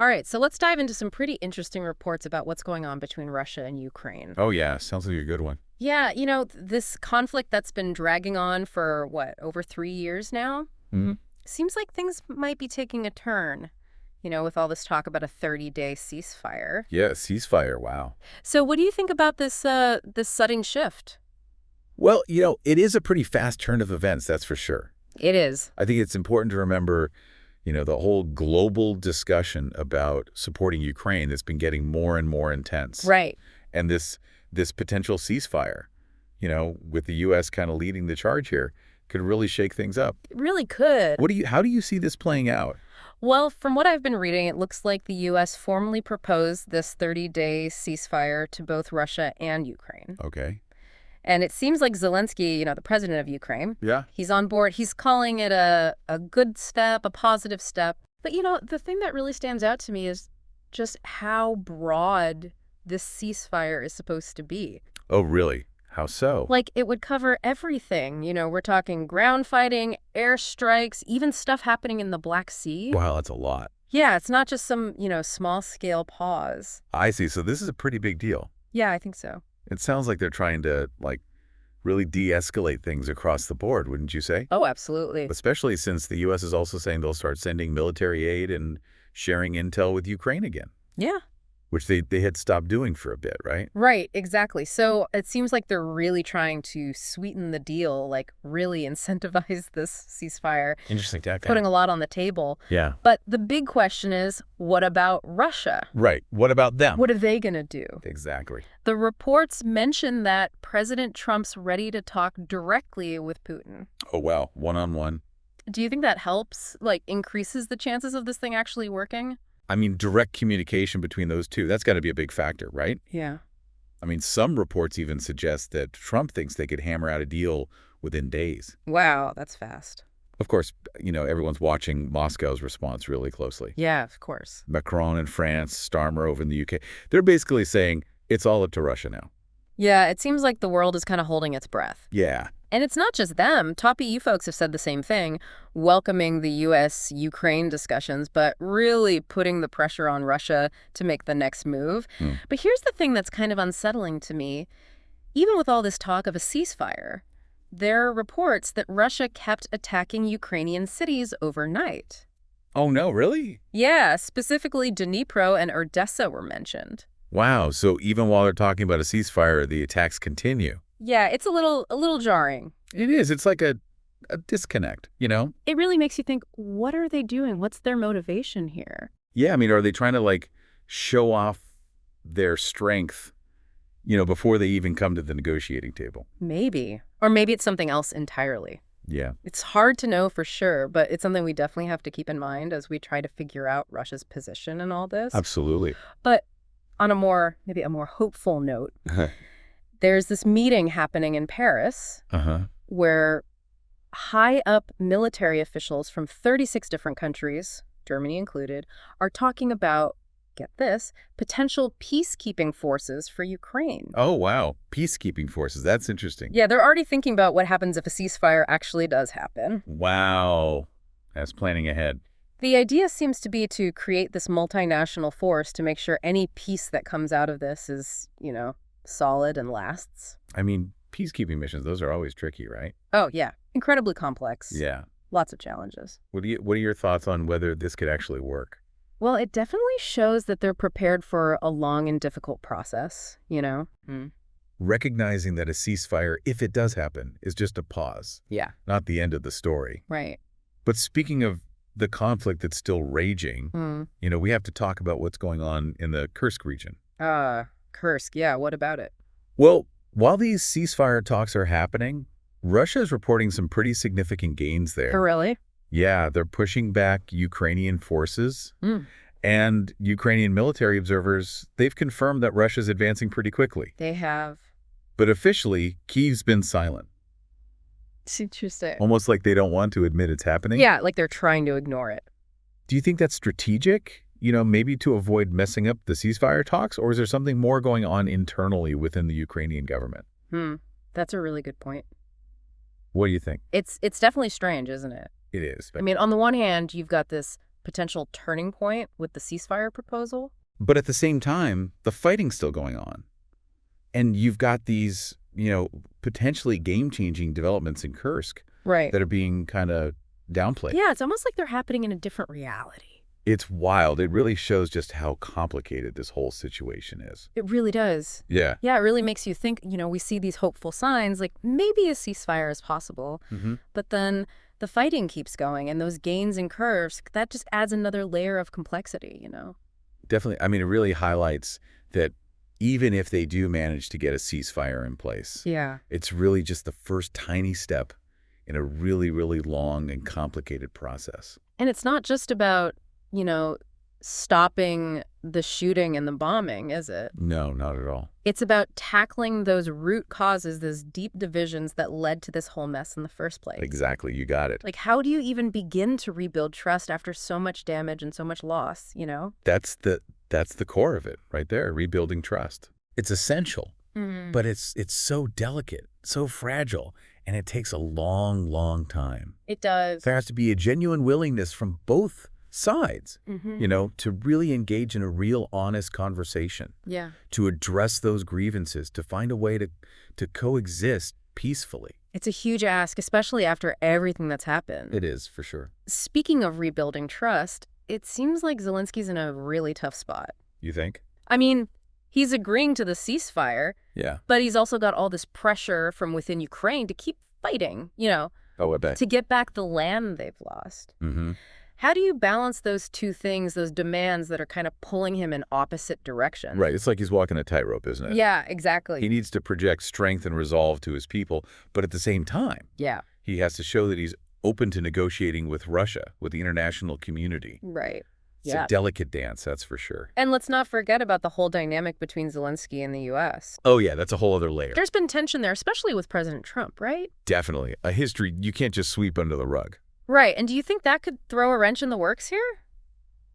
All right, so let's dive into some pretty interesting reports about what's going on between Russia and Ukraine. Oh, yeah. Sounds like a good one. Yeah, this conflict that's been dragging on for, what, over 3 years now? Hmm. Seems like things might be taking a turn, with all this talk about a 30-day ceasefire. Yeah, ceasefire. Wow. So what do you think about this sudden shift? Well, it is a pretty fast turn of events, that's for sure. It is. I think it's important to remember, the whole global discussion about supporting Ukraine that's been getting more and more intense. Right. And this potential ceasefire, with the U.S. kind of leading the charge here, could really shake things up. It really could. How do you see this playing out? Well, from what I've been reading, it looks like the U.S. formally proposed this 30-day ceasefire to both Russia and Ukraine. Okay. And it seems like Zelenskyy, the president of Ukraine, Yeah. he's on board. He's calling it a good step, a positive step. But, the thing that really stands out to me is just how broad this ceasefire is supposed to be. Oh, really? How so? Like, it would cover everything. We're talking ground fighting, airstrikes, even stuff happening in the Black Sea. Wow, that's a lot. Yeah, it's not just some, small-scale pause. I see. So this is a pretty big deal. Yeah, I think so. It sounds like they're trying to, really de-escalate things across the board, wouldn't you say? Oh, absolutely. Especially since the U.S. is also saying they'll start sending military aid and sharing intel with Ukraine again. Yeah. Which they had stopped doing for a bit, right? Right, exactly. So it seems like they're really trying to sweeten the deal, really incentivize this ceasefire. Interesting tactic. Putting a lot on the table. Yeah. But the big question is, what about Russia? Right. What about them? What are they going to do? Exactly. The reports mention that President Trump's ready to talk directly with Putin. Oh, wow. One-on-one. Do you think that helps, increases the chances of this thing actually working? I mean, direct communication between those two, that's got to be a big factor, right? Yeah. I mean, some reports even suggest that Trump thinks they could hammer out a deal within days. Wow, that's fast. Of course, everyone's watching Moscow's response really closely. Yeah, of course. Macron in France, Starmer over in the UK. They're basically saying it's all up to Russia now. Yeah, it seems like the world is kind of holding its breath. Yeah. And it's not just them. Top EU folks have said the same thing, welcoming the U.S.-Ukraine discussions, but really putting the pressure on Russia to make the next move. But here's the thing that's kind of unsettling to me. Even with all this talk of a ceasefire, there are reports that Russia kept attacking Ukrainian cities overnight. Oh, no, really? Yeah, specifically Dnipro and Odessa were mentioned. Wow, so even while they're talking about a ceasefire, the attacks continue. Yeah, it's a little jarring. It is. It's like a disconnect, It really makes you think, what are they doing? What's their motivation here? Yeah, I mean, are they trying to, show off their strength, before they even come to the negotiating table? Maybe. Or maybe it's something else entirely. Yeah. It's hard to know for sure, but it's something we definitely have to keep in mind as we try to figure out Russia's position in all this. Absolutely. But on maybe a more hopeful note, there's this meeting happening in Paris where high-up military officials from 36 different countries, Germany included, are talking about, get this, potential peacekeeping forces for Ukraine. Oh, wow. Peacekeeping forces. That's interesting. Yeah, they're already thinking about what happens if a ceasefire actually does happen. Wow. That's planning ahead. The idea seems to be to create this multinational force to make sure any peace that comes out of this is, solid and lasts. I mean, peacekeeping missions, those are always tricky, right? Oh, yeah. Incredibly complex. Yeah. Lots of challenges. What are your thoughts on whether this could actually work? Well, it definitely shows that they're prepared for a long and difficult process, Recognizing that a ceasefire, if it does happen, is just a pause. Yeah. Not the end of the story. Right. But speaking of the conflict that's still raging, we have to talk about what's going on in the Kursk region. Kursk, yeah, what about it? Well, while these ceasefire talks are happening, Russia is reporting some pretty significant gains there. Oh, really? Yeah, they're pushing back Ukrainian forces. And Ukrainian military observers, they've confirmed that Russia's advancing pretty quickly. They have. But officially, Kyiv's been silent. It's interesting. Almost like they don't want to admit it's happening. Yeah, like they're trying to ignore it. Do you think that's strategic? Maybe to avoid messing up the ceasefire talks? Or is there something more going on internally within the Ukrainian government? That's a really good point. What do you think? It's definitely strange, isn't it? It is. I mean, on the one hand, you've got this potential turning point with the ceasefire proposal. But at the same time, the fighting's still going on. And you've got these, potentially game-changing developments in Kursk that are being kind of downplayed. Yeah, it's almost like they're happening in a different reality. It's wild. It really shows just how complicated this whole situation is. It really does. Yeah. Yeah, it really makes you think, we see these hopeful signs, like maybe a ceasefire is possible. But then the fighting keeps going, and those gains in Kursk, that just adds another layer of complexity, Definitely. I mean, it really highlights that even if they do manage to get a ceasefire in place, it's really just the first tiny step in a really, really long and complicated process. And it's not just about stopping the shooting and the bombing, is it? No, not at all. It's about tackling those root causes, those deep divisions that led to this whole mess in the first place. Exactly. You got it. Like, how do you even begin to rebuild trust after so much damage and so much loss, That's the core of it right there, rebuilding trust. It's essential, but it's so delicate, so fragile, and it takes a long, long time. It does. There has to be a genuine willingness from both sides, to really engage in a real honest conversation, to address those grievances, to find a way to coexist peacefully. It's a huge ask, especially after everything that's happened. It is, for sure. Speaking of rebuilding trust, it seems like Zelensky's in a really tough spot. You think? I mean, he's agreeing to the ceasefire, but he's also got all this pressure from within Ukraine to keep fighting, Oh, I bet. to get back the land they've lost. How do you balance those two things, those demands that are kind of pulling him in opposite directions? Right. It's like he's walking a tightrope, isn't it? Yeah, exactly. He needs to project strength and resolve to his people, but at the same time, he has to show that he's open to negotiating with Russia, with the international community. Right. It's a delicate dance, that's for sure. And let's not forget about the whole dynamic between Zelenskyy and the U.S. Oh, yeah, that's a whole other layer. There's been tension there, especially with President Trump, right? Definitely. A history you can't just sweep under the rug. Right. And do you think that could throw a wrench in the works here?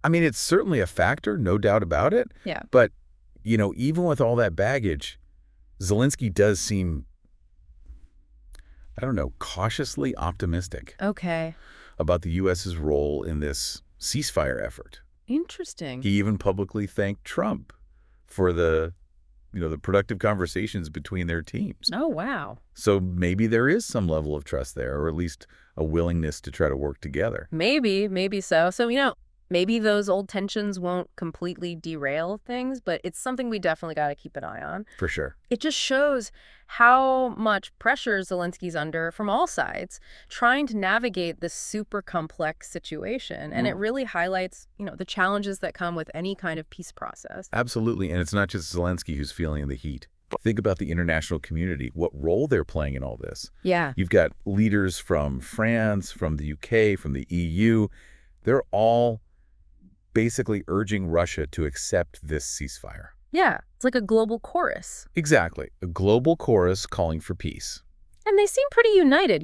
I mean, it's certainly a factor, no doubt about it. Yeah. But, even with all that baggage, Zelenskyy does seem, cautiously optimistic. Okay. About the U.S.'s role in this ceasefire effort. Interesting. He even publicly thanked Trump for the productive conversations between their teams. Oh, wow. So maybe there is some level of trust there, or at least a willingness to try to work together. Maybe so. So, maybe those old tensions won't completely derail things, but it's something we definitely got to keep an eye on. For sure. It just shows how much pressure Zelensky's under from all sides, trying to navigate this super complex situation. And it really highlights, the challenges that come with any kind of peace process. Absolutely. And it's not just Zelenskyy who's feeling the heat. Think about the international community, what role they're playing in all this. Yeah. You've got leaders from France, from the UK, from the EU. They're all basically urging Russia to accept this ceasefire. Yeah, it's like a global chorus. Exactly. A global chorus calling for peace. And they seem pretty united,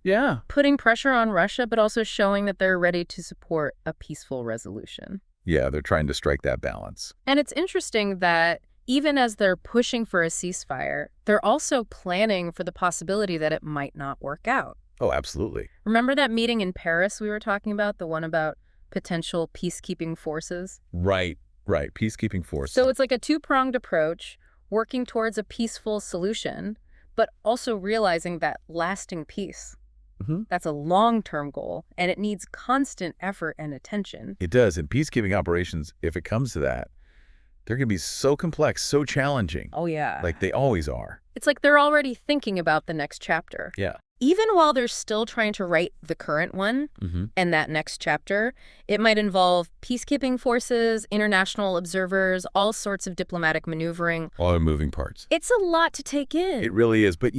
Yeah. Putting pressure on Russia, but also showing that they're ready to support a peaceful resolution. Yeah, they're trying to strike that balance. And it's interesting that even as they're pushing for a ceasefire, they're also planning for the possibility that it might not work out. Oh, absolutely. Remember that meeting in Paris we were talking about, the one about potential peacekeeping forces? Right. Peacekeeping forces. So it's like a two-pronged approach, working towards a peaceful solution, but also realizing that lasting peace, that's a long-term goal, and it needs constant effort and attention. It does. And peacekeeping operations, if it comes to that, they're going to be so complex, so challenging. Oh, yeah. Like they always are. It's like they're already thinking about the next chapter. Yeah. Even while they're still trying to write the current one and that next chapter, it might involve peacekeeping forces, international observers, all sorts of diplomatic maneuvering. All the moving parts. It's a lot to take in. It really is. But,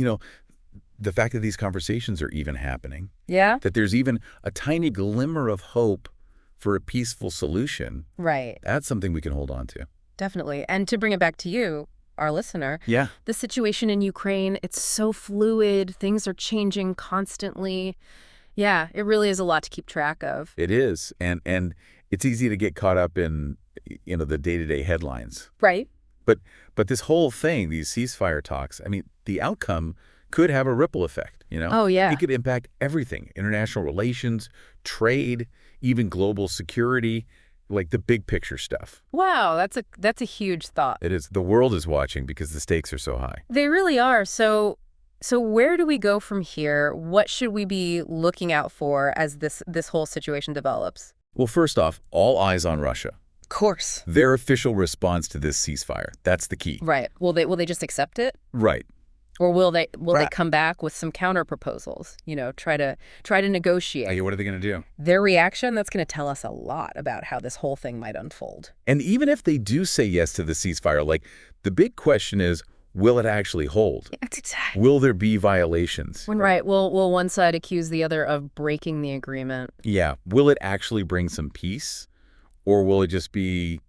the fact that these conversations are even happening, that there's even a tiny glimmer of hope for a peaceful solution, right? That's something we can hold on to. Definitely. And to bring it back to you, our listener, yeah, the situation in Ukraine, it's so fluid. Things are changing constantly. Yeah, it really is a lot to keep track of. It is. And it's easy to get caught up in, the day-to-day headlines. Right. But this whole thing, these ceasefire talks, I mean, the outcome could have a ripple effect, Oh, yeah. It could impact everything, international relations, trade, even global security, like the big picture stuff. Wow, that's a huge thought. It is. The world is watching because the stakes are so high. They really are. So where do we go from here? What should we be looking out for as this whole situation develops? Well, first off, all eyes on Russia. Of course. Their official response to this ceasefire. That's the key. Right. Will they just accept it? Right. Or will they come back with some counter proposals? Try to negotiate. Hey, what are they going to do? Their reaction, that's going to tell us a lot about how this whole thing might unfold. And even if they do say yes to the ceasefire, like, the big question is, will it actually hold? That's exactly. Will there be violations? Right. Will one side accuse the other of breaking the agreement? Yeah. Will it actually bring some peace? Or will it just be,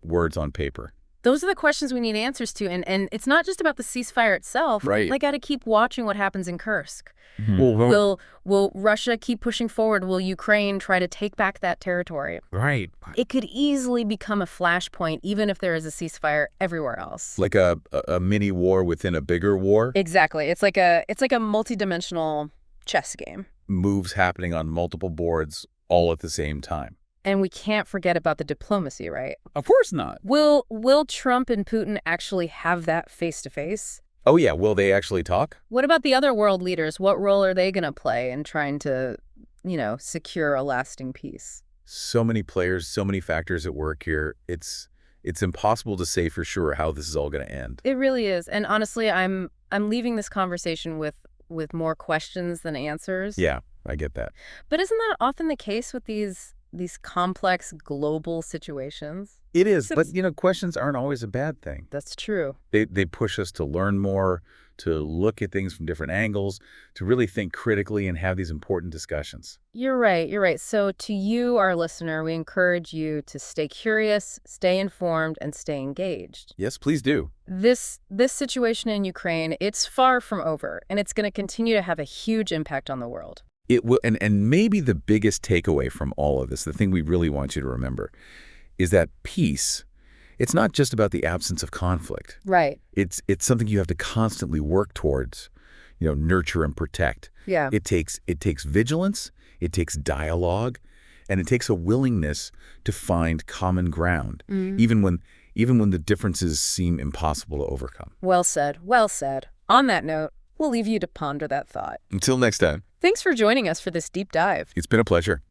words on paper? Those are the questions we need answers to. And it's not just about the ceasefire itself. Right. I got to keep watching what happens in Kursk. Mm-hmm. Will Russia keep pushing forward? Will Ukraine try to take back that territory? Right. It could easily become a flashpoint, even if there is a ceasefire everywhere else. Like a mini war within a bigger war? Exactly. It's like a multidimensional chess game. Moves happening on multiple boards all at the same time. And we can't forget about the diplomacy, right? Of course not. Will Trump and Putin actually have that face-to-face? Oh, yeah. Will they actually talk? What about the other world leaders? What role are they going to play in trying to, secure a lasting peace? So many players, so many factors at work here. It's impossible to say for sure how this is all going to end. It really is. And honestly, I'm leaving this conversation with more questions than answers. Yeah, I get that. But isn't that often the case with these complex global situations? It is, but questions aren't always a bad thing. That's true. They push us to learn more, to look at things from different angles, to really think critically and have these important discussions. You're right. So to you, our listener, we encourage you to stay curious, stay informed, and stay engaged. Yes, please do. This situation in Ukraine, it's far from over, and it's going to continue to have a huge impact on the world. It will, and maybe the biggest takeaway from all of this, the thing we really want you to remember, is that peace, it's not just about the absence of conflict. Right. It's something you have to constantly work towards, nurture and protect. Yeah. It takes vigilance, it takes dialogue, and it takes a willingness to find common ground, even when the differences seem impossible to overcome. Well said. On that note, we'll leave you to ponder that thought. Until next time. Thanks for joining us for this deep dive. It's been a pleasure.